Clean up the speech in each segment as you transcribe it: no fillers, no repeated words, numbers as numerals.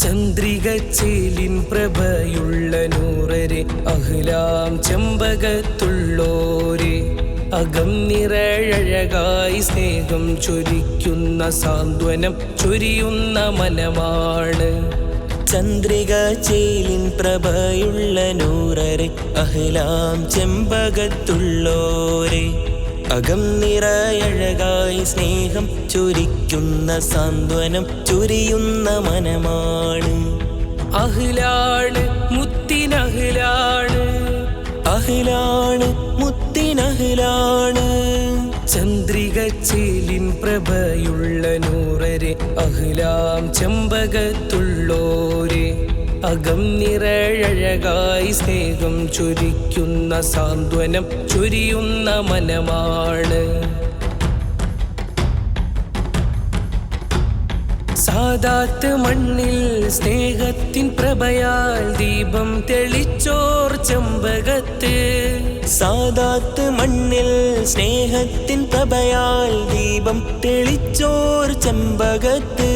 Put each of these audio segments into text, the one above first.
ചന്ദ്രികച്ചേലിൻ പ്രഭയുള്ള നൂറരെ അഹ്ലാം ചെമ്പകത്തുള്ളോരെ അകം നിറഴകായി സ്നേഹം ചൊരിക്കുന്ന സാന്ത്വനം ചൊരിയുന്ന മനമാണ്. ചന്ദ്രികച്ചേലിൻ പ്രഭയുള്ള നൂറരെ അഹ്ലാം ചെമ്പകത്തുള്ളോരെ അകം നിറയഴകായി സ്നേഹം ചൊരിക്കുന്ന സാന്ത്വനം ചൊരിയുന്ന മനമാണ്. അഹ്ലാണ് മുത്തിനഹ്ലാണ്, അഹ്ലാണ് മുത്തിനഹ്ലാണ്. ചന്ദ്രികച്ചേലിൻ പ്രഭയുള്ള നൂറരെ അഹ്ലാം ചെമ്പകത്തുള്ളോരെ അകം നിറഴകായി സ്നേഹം ചൊരിക്കുന്ന സാന്ത്വനം ചൊരിയുന്ന മനമാണ്. സാദാത്ത് മണ്ണിൽ സ്നേഹത്തിൻ പ്രഭയാൽ ദീപം തെളിച്ചോർ ചെമ്പകത്ത്. സാദാത്ത് മണ്ണിൽ സ്നേഹത്തിൻ പ്രഭയാൽ ദീപം തെളിച്ചോർ ചെമ്പകത്ത്.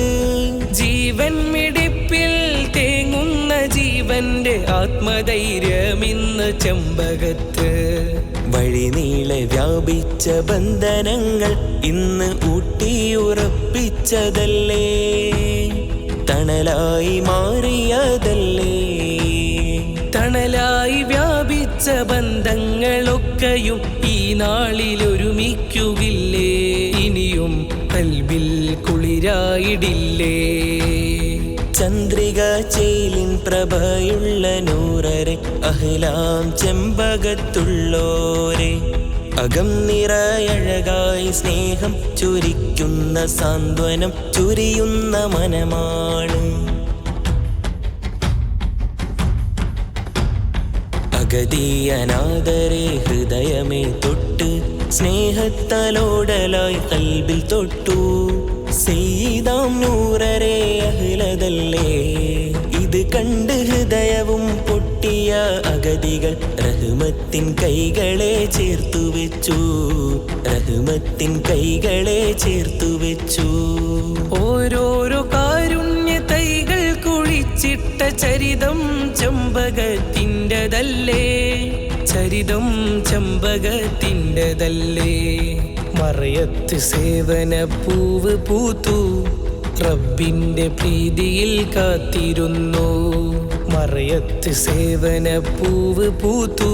ജീവൻ മിടിപ്പിൽ തേങ്ങുന്ന ജീവന്റെ ആത്മധൈര്യമിന്ന് ചെമ്പകത്ത്. വഴിനീളെ വ്യാപിച്ച ബന്ധനങ്ങൾ ഇന്ന് ഊട്ടിയുറപ്പിച്ചതല്ലേ, തണലായി മാറിയതല്ലേ. തണലായി വ്യാപിച്ച ബന്ധങ്ങളൊക്കെയും ഈ നാളിൽ ഒരുമിക്കുകില്ലേ, ഇനിയും കൽബിൽ കുളിരായിടില്ലേ. ചന്ദ്രികച്ചേലിൻ പ്രഭയുള്ള നൂറരെ അഹ്ലാം ചെമ്പകത്തുള്ളോരെ അകം നിറയഴകായി സ്നേഹം ചൊരിക്കുന്ന സാന്ത്വനം ചൊരിയുന്ന മനമാണ്. അഗതിയനാദരെ ഹൃദയമേ തൊട്ട് സ്നേഹത്താലോടലായി കൽബിൽ തൊട്ടു. സയ്യിദാം നൂറരെ അഹ്ലദല്ലേ, ഇത് കണ്ട് ഹൃദയവും പൊട്ടിയ അഗതികൾ റഹ്മത്തിൻ കൈകളെ ചേർത്തു വെച്ചു, റഹ്മത്തിൻ കൈകളെ ചേർത്തു വെച്ചു. ഓരോരോ കാരുണ്യ തൈകൾ കുഴിച്ചിട്ട ചരിതം ചെമ്പകത്തിൻ്റെതല്ലേ, ചരിതം ചെമ്പകത്തിൻ്റെതല്ലേ. മറയത്ത് സേവന പൂവ് പൂത്തു, റബ്ബിന്റെ പ്രീതിയിൽ കാത്തിരുന്നു. മറയത്ത് സേവന പൂവ് പൂത്തു,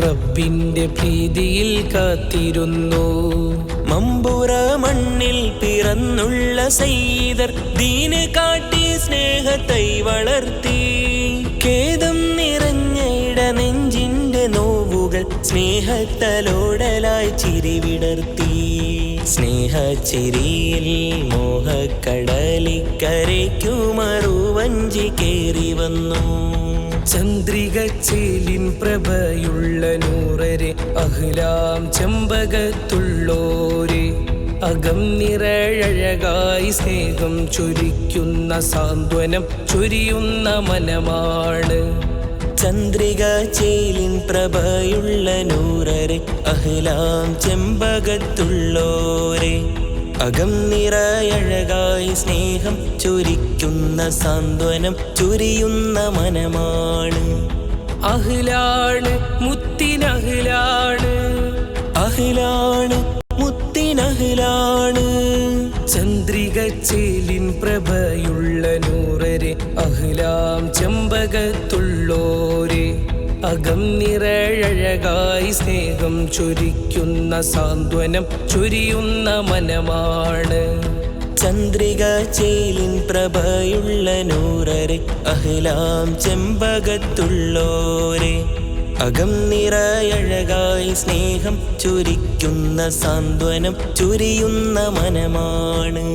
റബ്ബിന്റെ പ്രീതിയിൽ കാത്തിരുന്നു. മമ്പുറ മണ്ണിൽ പിറന്നുള്ള സയ്യിദർ ദീന് കാട്ടി സ്നേഹത്തൈ വളർത്തി. ഖേദം നിറഞ്ഞ ഇടനെഞ്ചിന്റെ നോവുകൾ സ്നേഹത്തലോടലായി ചിരിവിടർത്തി. സ്നേഹച്ചിരിയിൽ മോഹക്കടലിക്കരയ്ക്കു മറുവഞ്ചി കേറി വന്നു. ചന്ദ്രികച്ചേലിൻ പ്രഭയുള്ള നൂറരെ അഹ്ലാം ചെമ്പകത്തുള്ളോരെ അകം നിറഴകായി സ്നേഹം ചൊരിക്കുന്ന സാന്ത്വനം ചൊരിയുന്ന മനമാണ്. ചന്ദ്രികച്ചേലിൻ പ്രഭയുള്ള നൂറരെ അഹ്ലാം ചെമ്പകത്തുള്ളോരെ അകം നിറയഴകായി സ്നേഹം ചൊരിക്കുന്ന സാന്ത്വനം ചൊരിയുന്ന മനമാണ്. അഹ്ലാണ് മുത്തിനഹ്ലാണ്, അഹ്ലാണ് മുത്തിനഹ്ലാണ്. ചന്ദ്രികച്ചേലിൻ പ്രഭയുള്ള നൂറരെ അഹ്ലാം ചെമ്പകത്തുള്ളോരെ അകം നിറഴകായി സ്നേഹം ചൊരിക്കുന്ന സാന്ത്വനം ചൊരിയുന്ന മനമാണ്. ചന്ദ്രികച്ചേലിൻ പ്രഭയുള്ള നൂറരെ അഹ്ലാം ചെമ്പകത്തുള്ളോരെ അകം നിറയഴകായി സ്നേഹം ചൊരിക്കുന്ന സാന്ത്വനം ചൊരിയുന്ന മനമാണ്.